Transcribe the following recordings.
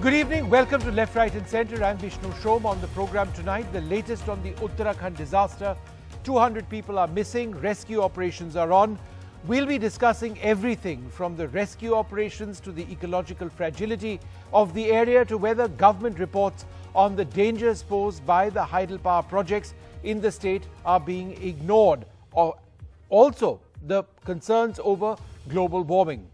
Good evening. Welcome to Left, Right and Centre. I'm Vishnu Shom. On the program tonight, the latest on the Uttarakhand disaster. 200 people are missing. Rescue operations are on. We'll be discussing everything from the rescue operations to the ecological fragility of the area to whether government reports on the dangers posed by the hydel power projects in the state are being ignored, or also the concerns over global warming.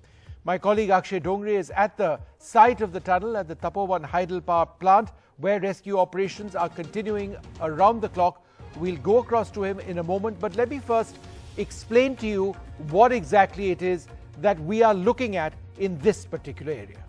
My colleague Akshay Dongre is at the site of the tunnel at the Tapovan hydel power plant where rescue operations are continuing around the clock. We'll go across to him in a moment, but let me first explain to you what exactly it is that we are looking at in this particular area.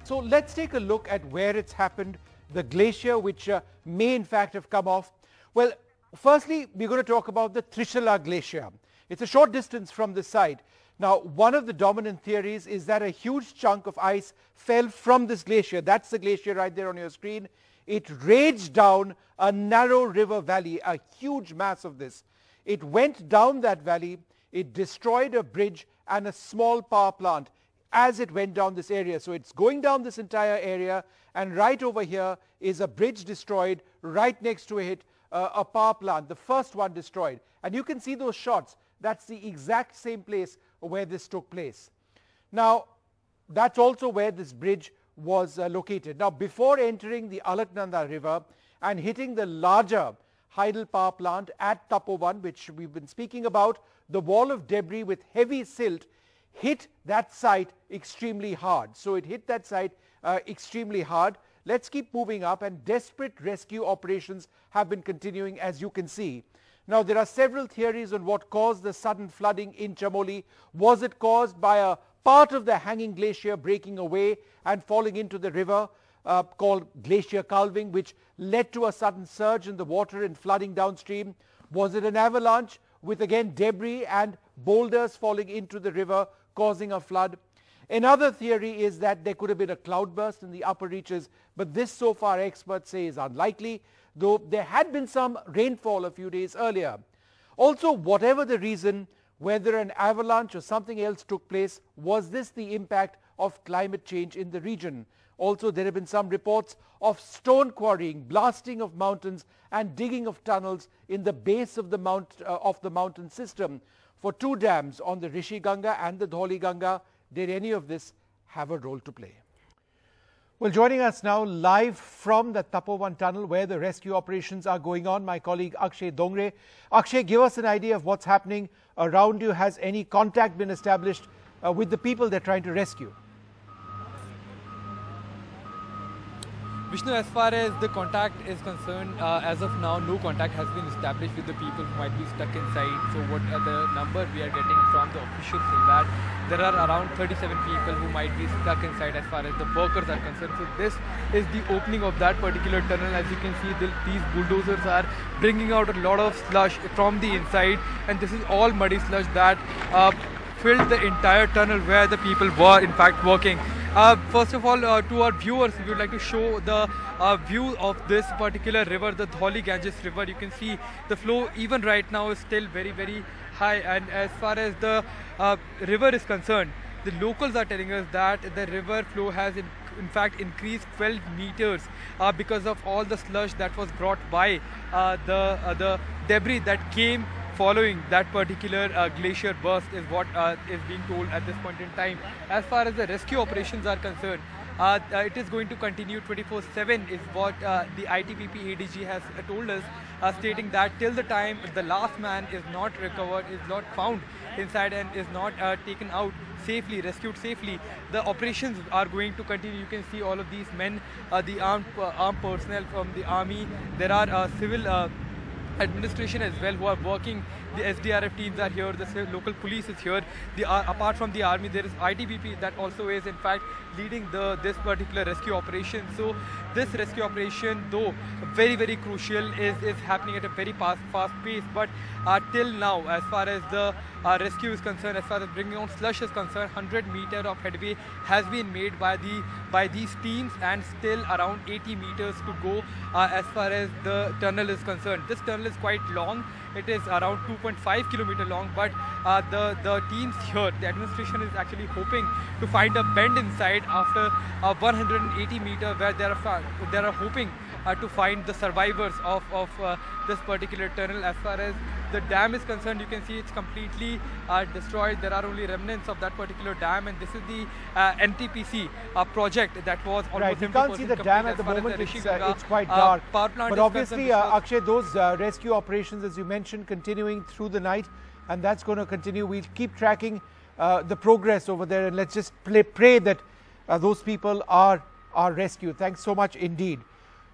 So let's take a look at where it's happened, the glacier which may in fact have come off. Well, firstly, we're going to talk about the Trishala glacier. It's a short distance from the site. Now, one of the dominant theories is that a huge chunk of ice fell from this glacier. That's the glacier right there on your screen. It raged down a narrow river valley, a huge mass of this. It went down that valley. It destroyed a bridge and a small power plant as it went down this area. So it's going down this entire area, and right over here is a bridge destroyed. Right next to it, a power plant, the first one destroyed. And you can see those shots. That's the exact same place where this took place. Now, that's also where this bridge was located. Now, before entering the Alaknanda River and hitting the larger hydel power plant at Tapovan, which we've been speaking about, the wall of debris with heavy silt hit that site extremely hard. So it hit that site extremely hard. Let's keep moving up, and desperate rescue operations have been continuing, as you can see. Now, there are several theories on what caused the sudden flooding in Chamoli. Was it caused by a part of the hanging glacier breaking away and falling into the river called glacier calving, which led to a sudden surge in the water and flooding downstream? Was it an avalanche with again debris and boulders falling into the river causing a flood? Another theory is that there could have been a cloudburst in the upper reaches, but this so far experts say is unlikely, though there had been some rainfall a few days earlier. Also, whatever the reason, whether an avalanche or something else took place, was this the impact of climate change in the region? Also, there have been some reports of stone quarrying, blasting of mountains and digging of tunnels in the base of the mountain system for two dams on the Rishi Ganga and the Dhauli Ganga. Did any of this have a role to play? Well, joining us now live from the Tapovan tunnel where the rescue operations are going on, my colleague Akshay Dongre. Akshay, give us an idea of what's happening around you. Has any contact been established with the people they're trying to rescue? Vishnu, as far as the contact is concerned, as of now, no contact has been established with the people who might be stuck inside. So what are the number we are getting from the officials is that there are around 37 people who might be stuck inside as far as the workers are concerned. So this is the opening of that particular tunnel. As you can see, these bulldozers are bringing out a lot of slush from the inside, and this is all muddy slush that filled the entire tunnel where the people were in fact working. First of all, to our viewers, we would like to show the view of this particular river, the Dhauli Ganges river. You can see the flow even right now is still very, very high. And as far as the river is concerned, the locals are telling us that the river flow has in fact increased 12 meters because of all the slush that was brought by the debris that came following that particular glacier burst is what is being told at this point in time. As far as the rescue operations are concerned, it is going to continue 24/7 is what the ITBP ADG has told us, stating that till the time the last man is not recovered, is not found inside and is not taken out safely, rescued safely, the operations are going to continue. You can see all of these men, the armed personnel from the army. There are civil administration as well who are working. The SDRF teams are here, the local police is here. Apart from the army, there is ITBP that also is in fact leading this particular rescue operation. So this rescue operation, though very, very crucial, is happening at a very fast pace. But till now, as far as the rescue is concerned, as far as bringing on slush is concerned, 100 meter of headway has been made by these teams, and still around 80 meters to go as far as the tunnel is concerned. This tunnel is quite long. It is around 2.5 kilometer long, but the teams here, the administration is actually hoping to find a bend inside after 180 meter, where they are hoping to find the survivors of this particular tunnel. As far as the dam is concerned, you can see it's completely destroyed. There are only remnants of that particular dam, and this is the NTPC project that was almost right. You can't see the dam at the moment. It's quite dark. But obviously, Akshay, those rescue operations, as you mentioned, continuing through the night, and that's going to continue. We'll keep tracking the progress over there, and let's just pray that those people are rescued. Thanks so much indeed.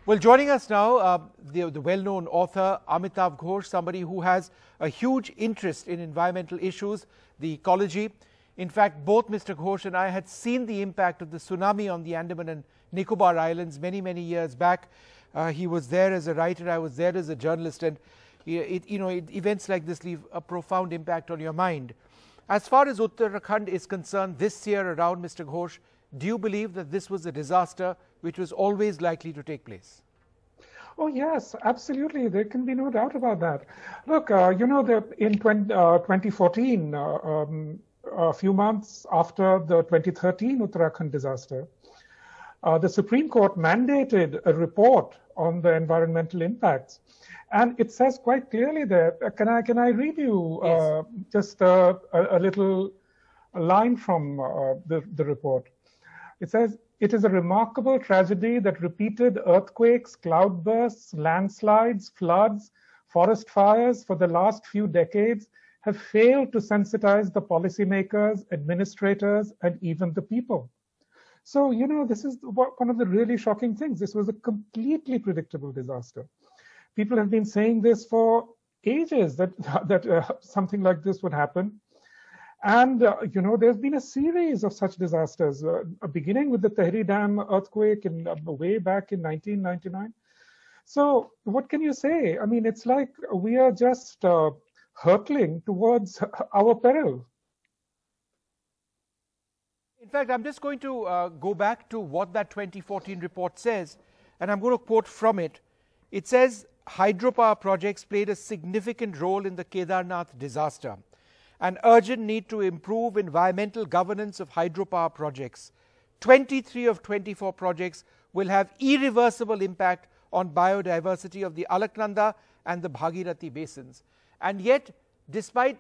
Well, joining us now, the well-known author Amitav Ghosh, somebody who has a huge interest in environmental issues, the ecology. In fact, both Mr. Ghosh and I had seen the impact of the tsunami on the Andaman and Nicobar Islands many, many years back. He was there as a writer, I was there as a journalist, and events like this leave a profound impact on your mind. As far as Uttarakhand is concerned, this year around, Mr. Ghosh, do you believe that this was a disaster which was always likely to take place? Oh, yes, absolutely. There can be no doubt about that. Look, in 2014, a few months after the 2013 Uttarakhand disaster, the Supreme Court mandated a report on the environmental impacts. And it says quite clearly there, can I read you yes. just a little line from the report? It says, "It is a remarkable tragedy that repeated earthquakes, cloudbursts, landslides, floods, forest fires for the last few decades have failed to sensitize the policymakers, administrators, and even the people." So, this is one of the really shocking things. This was a completely predictable disaster. People have been saying this for ages, that something like this would happen. And, there's been a series of such disasters, beginning with the Tehri Dam earthquake way back in 1999. So what can you say? I mean, it's like we are just hurtling towards our peril. In fact, I'm just going to go back to what that 2014 report says, and I'm going to quote from it. It says, hydropower projects played a significant role in the Kedarnath disaster. An urgent need to improve environmental governance of hydropower projects. 23 of 24 projects will have irreversible impact on biodiversity of the Alaknanda and the Bhagirathi basins. And yet, despite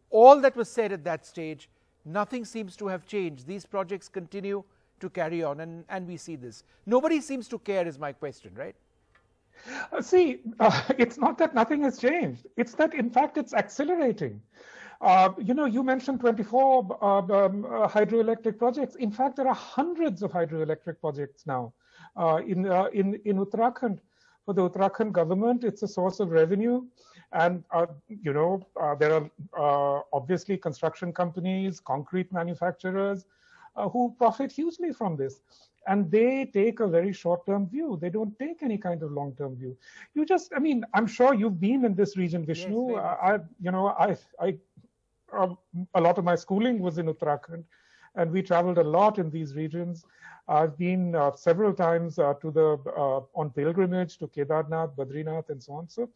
all that was said at that stage, nothing seems to have changed. These projects continue to carry on, and we see this. Nobody seems to care is my question, right? It's not that nothing has changed. It's that, in fact, it's accelerating. You mentioned 24 hydroelectric projects. In fact, there are hundreds of hydroelectric projects now in Uttarakhand. For the Uttarakhand government, it's a source of revenue. And, there are obviously construction companies, concrete manufacturers who profit hugely from this. And they take a very short-term view. They don't take any kind of long-term view. I'm sure you've been in this region, Vishnu. Yes, a lot of my schooling was in Uttarakhand, and we traveled a lot in these regions. I've been several times on pilgrimage to Kedarnath, Badrinath, and so on. So,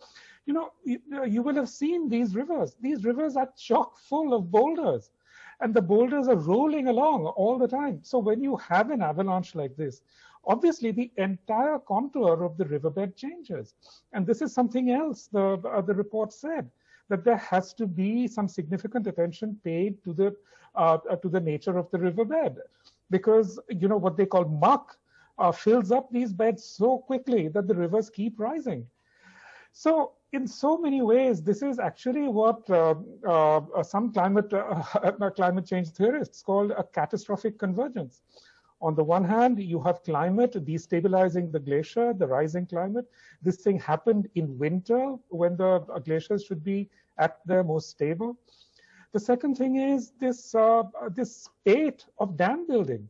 you will have seen these rivers. These rivers are chock full of boulders, and the boulders are rolling along all the time. So when you have an avalanche like this, obviously the entire contour of the riverbed changes. And this is something else the report said, that there has to be some significant attention paid to the nature of the riverbed, because what they call muck fills up these beds so quickly that the rivers keep rising. So in so many ways, this is actually what some climate change theorists call a catastrophic convergence. On the one hand, you have climate destabilizing the glacier, the rising climate. This thing happened in winter when the glaciers should be at their most stable. The second thing is this spate of dam building,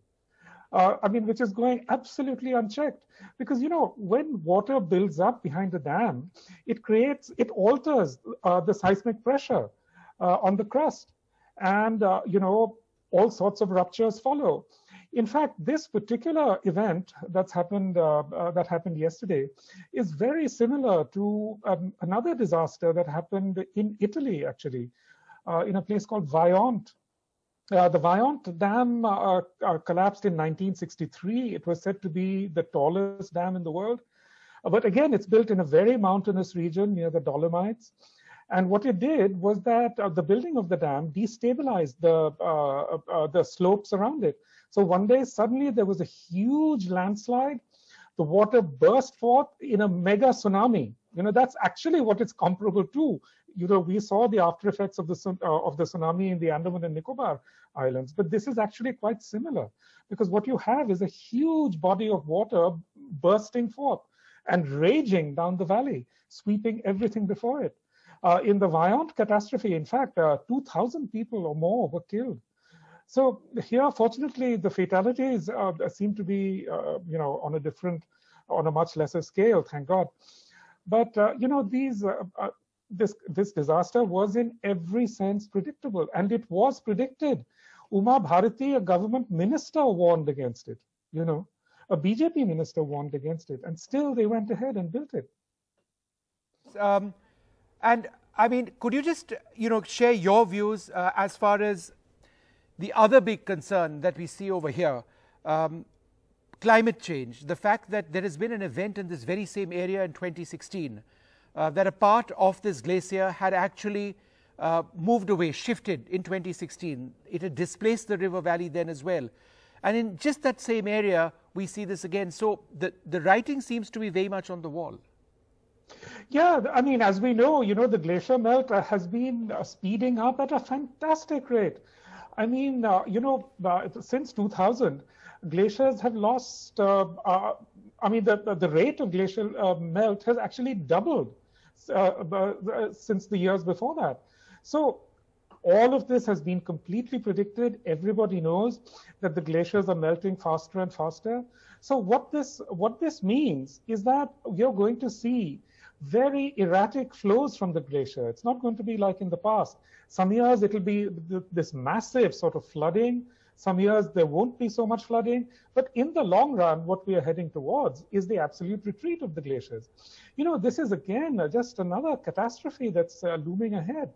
which is going absolutely unchecked. Because, when water builds up behind the dam, it alters the seismic pressure on the crust. And, all sorts of ruptures follow. In fact, this particular event that happened yesterday is very similar to another disaster that happened in Italy, actually, in a place called Vajont. The Vajont Dam collapsed in 1963. It was said to be the tallest dam in the world. But again, it's built in a very mountainous region near the Dolomites. And what it did was that the building of the dam destabilized the slopes around it. So one day, suddenly, there was a huge landslide. The water burst forth in a mega tsunami. That's actually what it's comparable to. We saw the after effects of the tsunami in the Andaman and Nicobar Islands, but this is actually quite similar, because what you have is a huge body of water bursting forth and raging down the valley, sweeping everything before it. In the Vajont catastrophe, in fact, 2,000 people or more were killed. So here, fortunately, the fatalities seem to be, on a much lesser scale, thank God. But this disaster was in every sense predictable, and it was predicted. Uma Bharati, a government minister, warned against it. A BJP minister warned against it, and still they went ahead and built it. And I mean, could you just share your views as far as the other big concern that we see over here, climate change, the fact that there has been an event in this very same area in 2016, that a part of this glacier had actually moved away, shifted in 2016. It had displaced the river valley then as well. And in just that same area, we see this again. So the writing seems to be very much on the wall. Yeah, I mean, as we know, the glacier melt has been speeding up at a fantastic rate. I mean, since 2000, glaciers have lost, the rate of glacial melt has actually doubled since the years before that. So all of this has been completely predicted. Everybody knows that the glaciers are melting faster and faster. So what this means is that you're going to see very erratic flows from the glacier. It's not going to be like in the past. Some years it'll be this massive sort of flooding. Some years there won't be so much flooding. But in the long run, what we are heading towards is the absolute retreat of the glaciers. This is again just another catastrophe that's looming ahead.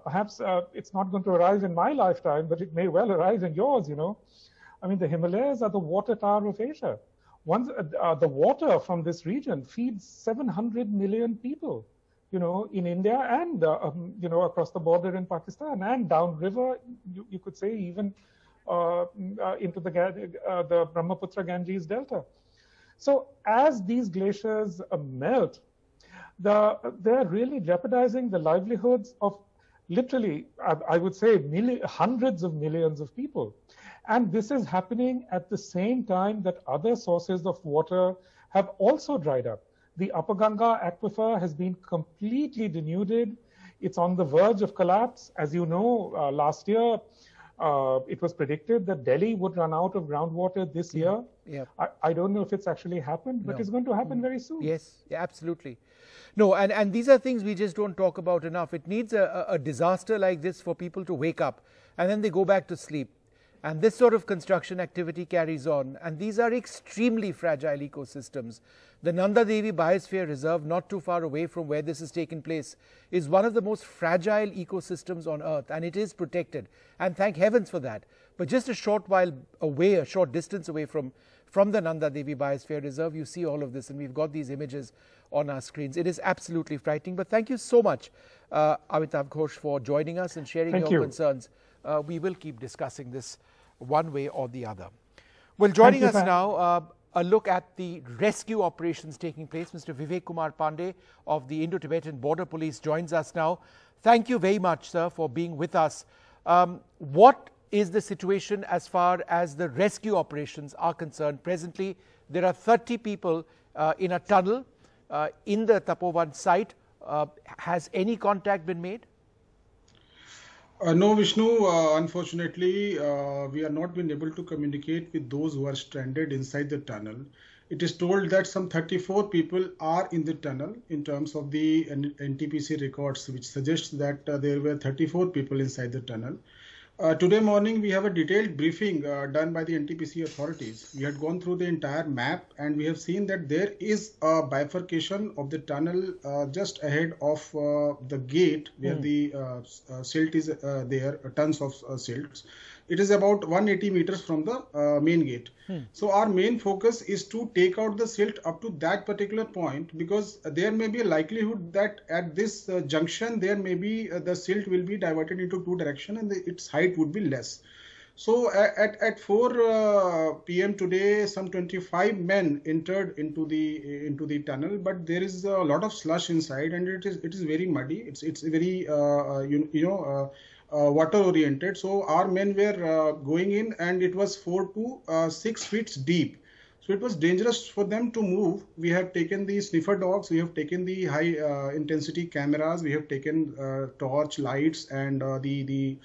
Perhaps it's not going to arrive in my lifetime, but it may well arrive in yours, I mean, the Himalayas are the water tower of Asia. The water from this region feeds 700 million people, in India and, across the border in Pakistan and downriver, you could say even into the Brahmaputra Ganges Delta. So as these glaciers melt, they're really jeopardizing the livelihoods of literally, I would say, hundreds of millions of people. And this is happening at the same time that other sources of water have also dried up. The Upper Ganga aquifer has been completely denuded. It's on the verge of collapse. As you know, last year, it was predicted that Delhi would run out of groundwater this year. Yeah. I don't know if it's actually happened, but it's going to happen very soon. Yes, yeah, absolutely. No, and these are things we just don't talk about enough. It needs a disaster like this for people to wake up, and then they go back to sleep. And this sort of construction activity carries on. And these are extremely fragile ecosystems. The Nanda Devi Biosphere Reserve, not too far away from where this has taken place, is one of the most fragile ecosystems on Earth. And it is protected. And thank heavens for that. But just a short while away, a short distance away from the Nanda Devi Biosphere Reserve, you see all of this. And we've got these images on our screens. It is absolutely frightening. But thank you so much, Amitav Ghosh, for joining us and sharing your concerns. We will keep discussing this one way or the other. Well, joining us now, a look at the rescue operations taking place. Mr. Vivek Kumar Pandey of the Indo-Tibetan Border Police joins us now. Thank you very much, sir, for being with us. What is the situation as far as the rescue operations are concerned? Presently, there are 30 people in a tunnel in the Tapovan site. Has any contact been made? No, Vishnu, unfortunately, we are not been able to communicate with those who are stranded inside the tunnel. It is told that some 34 people are in the tunnel in terms of the NTPC records, which suggests that there were 34 people inside the tunnel. Today morning, we have a detailed briefing done by the NTPC authorities. We had gone through the entire map and we have seen that there is a bifurcation of the tunnel just ahead of the gate where the silt is there, tons of silts. It is about 180 meters from the main gate. So our main focus is to take out the silt up to that particular point, because there may be a likelihood that at this junction there may be the silt will be diverted into two directions and its height would be less. So at 4 p.m. today, some 25 men entered into the tunnel, but there is a lot of slush inside and it is very muddy. It's very water oriented. So our men were going in and it was 4 to 6 feet deep. So it was dangerous for them to move. We have taken the sniffer dogs, we have taken the high intensity cameras, we have taken torch lights and the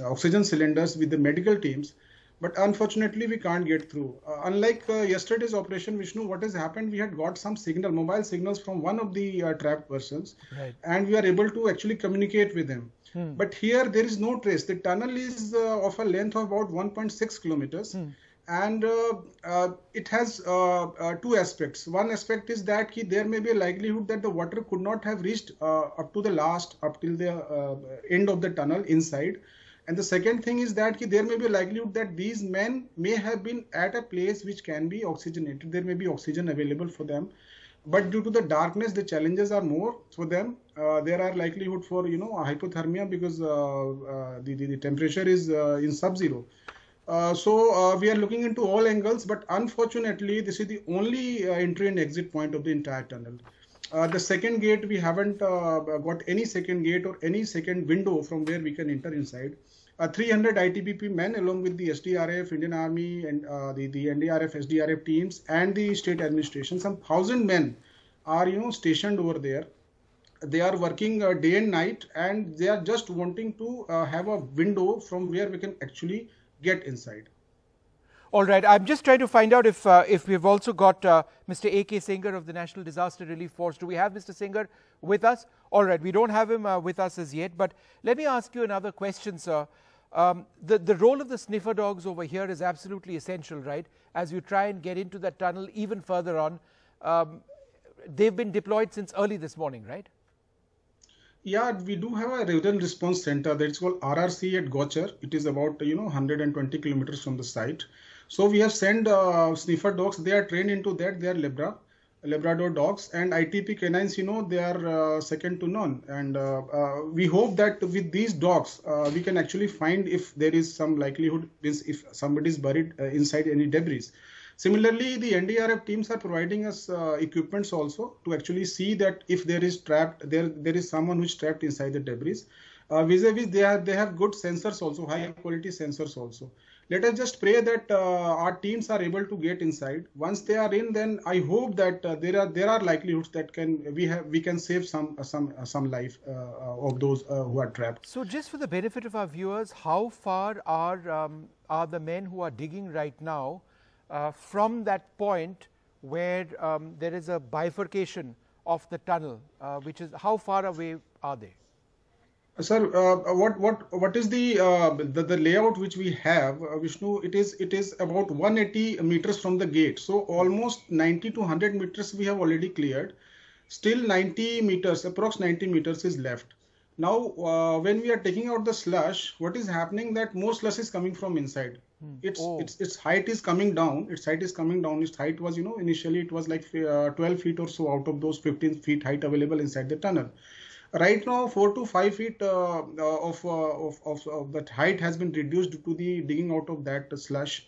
oxygen cylinders with the medical teams. But unfortunately, we can't get through. Unlike yesterday's operation, Vishnu, what has happened, we had got some mobile signals from one of the trapped persons, right, and we are able to actually communicate with him. But here there is no trace. The tunnel is of a length of about 1.6 kilometers. And it has two aspects. One aspect is that there may be a likelihood that the water could not have reached up till the end of the tunnel inside. And the second thing is that there may be a likelihood that these men may have been at a place which can be oxygenated. There may be oxygen available for them. But due to the darkness, the challenges are more for them. There are likelihood for hypothermia because the temperature is in sub-zero. So we are looking into all angles, but unfortunately, this is the only entry and exit point of the entire tunnel. The second gate, we haven't got any second gate or any second window from where we can enter inside. 300 ITBP men along with the SDRF, Indian Army and the NDRF, SDRF teams and the state administration, some 1,000 men are stationed over there. They are working day and night and they are just wanting to have a window from where we can actually get inside. All right, I'm just trying to find out if we've also got Mr. A.K. Singer of the National Disaster Relief Force. Do we have Mr. Singer with us? All right, we don't have him with us as yet, but let me ask you another question, sir. The role of the sniffer dogs over here is absolutely essential, right? As you try and get into that tunnel even further on, they've been deployed since early this morning, right? Yeah, we do have a regional response center that is called RRC at Gochar. It is about 120 kilometers from the site. So we have sent sniffer dogs. They are trained into that. They are Labrador dogs, and ITP canines. They are second to none. And we hope that with these dogs, we can actually find if there is some likelihood if somebody is buried inside any debris. Similarly, the NDRF teams are providing us equipments also to actually see that if there is someone who is trapped inside the debris. Vis-a-vis, they have good sensors also, high quality sensors also. Let us just pray that our teams are able to get inside. Once they are in, then I hope that there are likelihoods that we can save some life of those who are trapped. So, just for the benefit of our viewers, how far are the men who are digging right now from that point where there is a bifurcation of the tunnel, which is how far away are they? Sir, what is the layout which we have, Vishnu? It is about 180 meters from the gate. So almost 90 to 100 meters we have already cleared. Still 90 meters, approx 90 meters is left. Now, when we are taking out the slush, what is happening that more slush is coming from inside. Its height is coming down. Its height is coming down. Its height was, initially it was like 12 feet or so out of those 15 feet height available inside the tunnel. Right now, 4 to 5 feet of that height has been reduced to the digging out of that slush.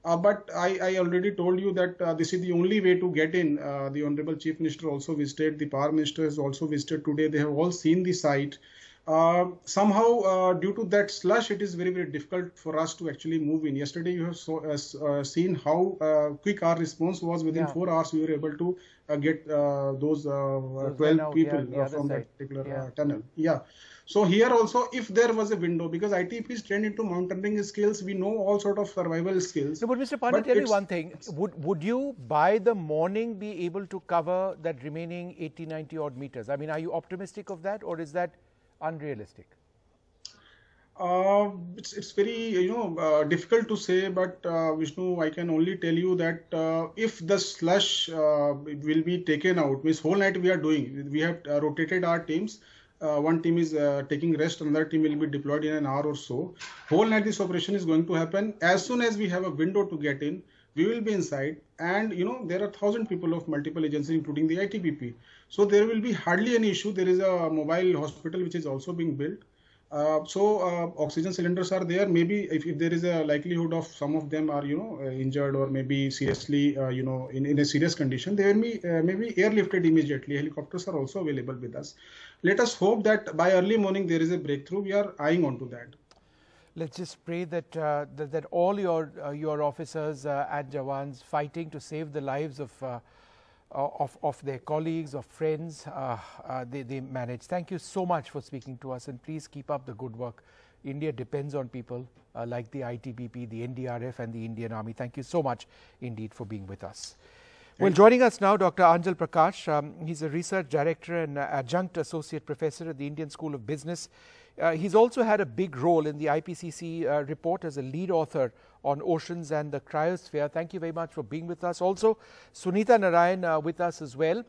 But I already told you that this is the only way to get in. The Honorable Chief Minister also visited. The Power Minister has also visited today. They have all seen the site. Somehow, due to that slush, it is very, very difficult for us to actually move in. Yesterday, you have seen how quick our response was. Within 4 hours, we were able to get those 12 people from that particular tunnel. Yeah. So here also, if there was a window, because ITP is trained into mountaineering skills, we know all sort of survival skills. No, but Mr. Pandey, tell me one thing. Would you, by the morning, be able to cover that remaining 80, 90 odd meters? I mean, are you optimistic of that, or is that unrealistic? It's very difficult to say, but Vishnu, I can only tell you that if the slush will be taken out, means whole night we are doing. We have rotated our teams. One team is taking rest, another team will be deployed in an hour or so. Whole night this operation is going to happen. As soon as we have a window to get in, we will be inside. And there are 1,000 people of multiple agencies, including the ITBP. So there will be hardly any issue. There is a mobile hospital which is also being built. Oxygen cylinders are there. Maybe if there is a likelihood of some of them are injured or maybe seriously in a serious condition, they will be maybe airlifted immediately. Helicopters are also available with us. Let us hope that by early morning there is a breakthrough. We are eyeing on to that. Let's just pray that that all your officers and Jawans fighting to save the lives of their colleagues, of friends, they manage. Thank you so much for speaking to us, and please keep up the good work. India depends on people like the ITBP, the NDRF and the Indian Army. Thank you so much indeed for being with us. Well, joining us now, Dr. Anjal Prakash. He's a research director and adjunct associate professor at the Indian School of Business. He's also had a big role in the IPCC report as a lead author on oceans and the cryosphere. Thank you very much for being with us. Also, Sunitanarayan with us as well.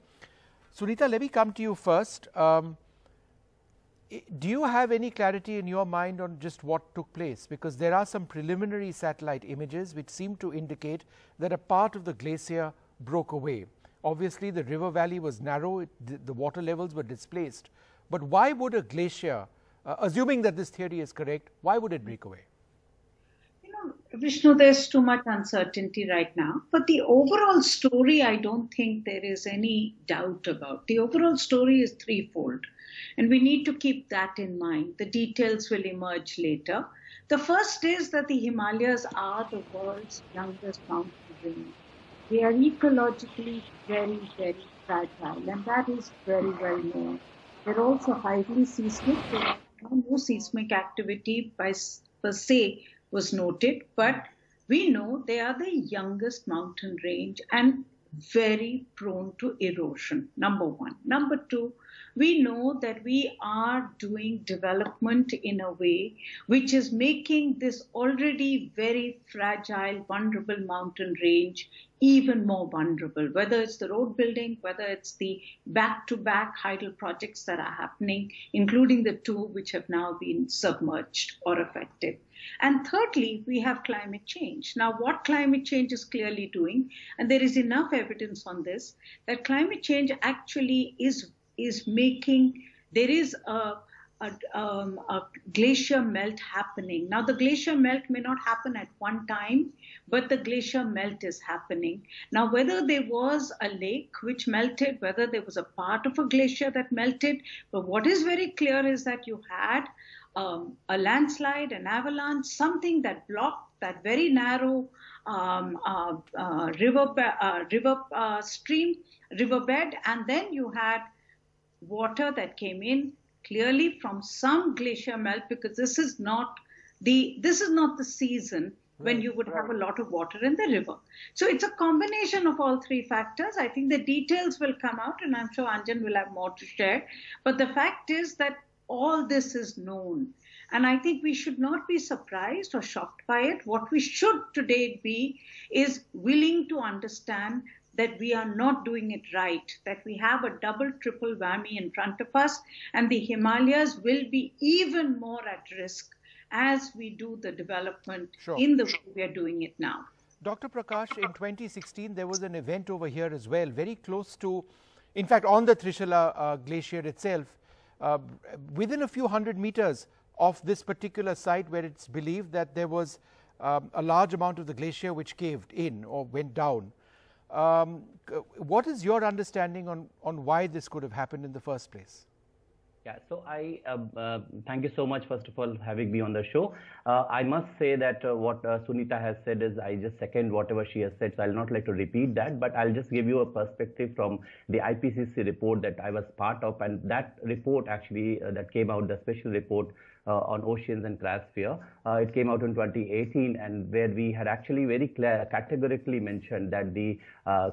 Sunita, let me come to you first. Do you have any clarity in your mind on just what took place? Because there are some preliminary satellite images which seem to indicate that a part of the glacier broke away. Obviously, the river valley was narrow, the water levels were displaced. But why would a glacier, assuming that this theory is correct, why would it break away? Vishnu, there's too much uncertainty right now. But the overall story, I don't think there is any doubt about. The overall story is threefold. And we need to keep that in mind. The details will emerge later. The first is that the Himalayas are the world's youngest mountain range. They are ecologically very, very fragile, and that is very well known. They're also highly seismic. No seismic activity per se was noted, but we know they are the youngest mountain range and very prone to erosion, number one. Number two, we know that we are doing development in a way which is making this already very fragile, vulnerable mountain range even more vulnerable, whether it's the road building, whether it's the back-to-back hydel projects that are happening, including the two which have now been submerged or affected. And thirdly, we have climate change. Now, what climate change is clearly doing, and there is enough evidence on this, that climate change actually is making, there is a glacier melt happening. Now, the glacier melt may not happen at one time, but the glacier melt is happening. Now, whether there was a lake which melted, whether there was a part of a glacier that melted, but what is very clear is that you had a landslide, an avalanche, something that blocked that very narrow riverbed, and then you had water that came in clearly from some glacier melt, because this is not the season when you would have a lot of water in the river. So it's a combination of all three factors. I think the details will come out, and I'm sure Anjan will have more to share. But the fact is that all this is known. And I think we should not be surprised or shocked by it. What we should today be is willing to understand that we are not doing it right, that we have a double, triple whammy in front of us, and the Himalayas will be even more at risk as we do the development in the way we are doing it now. Dr. Prakash, in 2016, there was an event over here as well, very close to, in fact, on the Trishula glacier itself, within a few hundred meters of this particular site, where it's believed that there was a large amount of the glacier which caved in or went down. What is your understanding on why this could have happened in the first place? Yeah, so I thank you so much, first of all, having me on the show. I must say that what Sunita has said is, I just second whatever she has said, so I'll not like to repeat that, but I'll just give you a perspective from the IPCC report that I was part of, and that report actually that came out, the special report on oceans and cryosphere. It came out in 2018, and where we had actually very categorically mentioned that the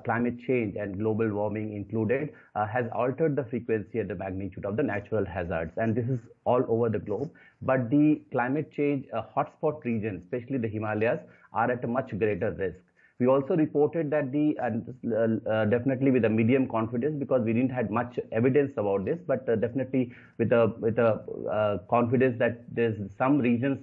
climate change and global warming included has altered the frequency and the magnitude of the natural natural hazards, and this is all over the globe. But the climate change hotspot regions, especially the Himalayas, are at a much greater risk. We also reported that definitely with a medium confidence, because we didn't have much evidence about this, but definitely with a confidence that there's some regions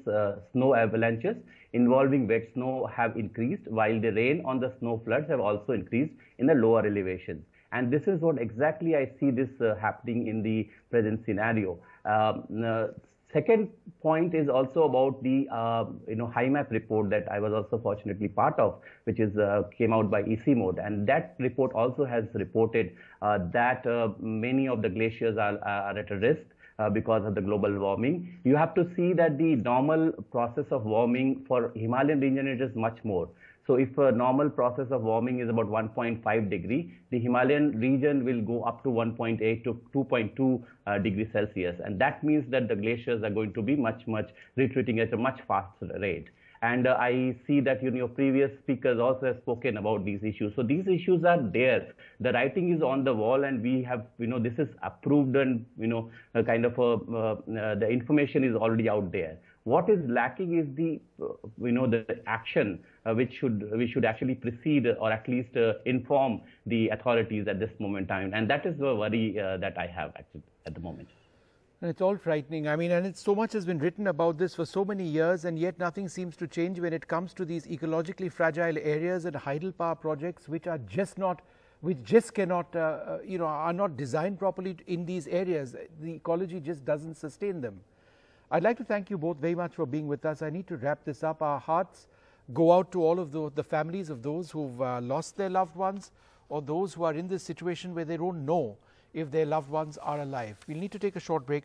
snow avalanches involving wet snow have increased, while the rain on the snow floods have also increased in the lower elevations. And this is what exactly I see this happening in the present scenario. Second point is also about the HIMAP report that I was also fortunately part of, which is came out by EC Mode, and that report also has reported that many of the glaciers are at a risk because of the global warming. You have to see that the normal process of warming for Himalayan region is much more. So if a normal process of warming is about 1.5 degree, the Himalayan region will go up to 1.8 to 2.2 degrees Celsius. And that means that the glaciers are going to be much retreating at a much faster rate. And I see that your previous speakers also have spoken about these issues. So these issues are there. The writing is on the wall, and we have, this is approved, and, the information is already out there. What is lacking is the action which we should actually precede, or at least inform the authorities at this moment in time. And that is the worry that I have actually at the moment. And it's all frightening. I mean, and so much has been written about this for so many years, and yet nothing seems to change when it comes to these ecologically fragile areas and hydel power projects, which are just cannot, are not designed properly in these areas. The ecology just doesn't sustain them. I'd like to thank you both very much for being with us. I need to wrap this up. Our hearts go out to all of the families of those who've lost their loved ones, or those who are in this situation where they don't know if their loved ones are alive. We'll need to take a short break.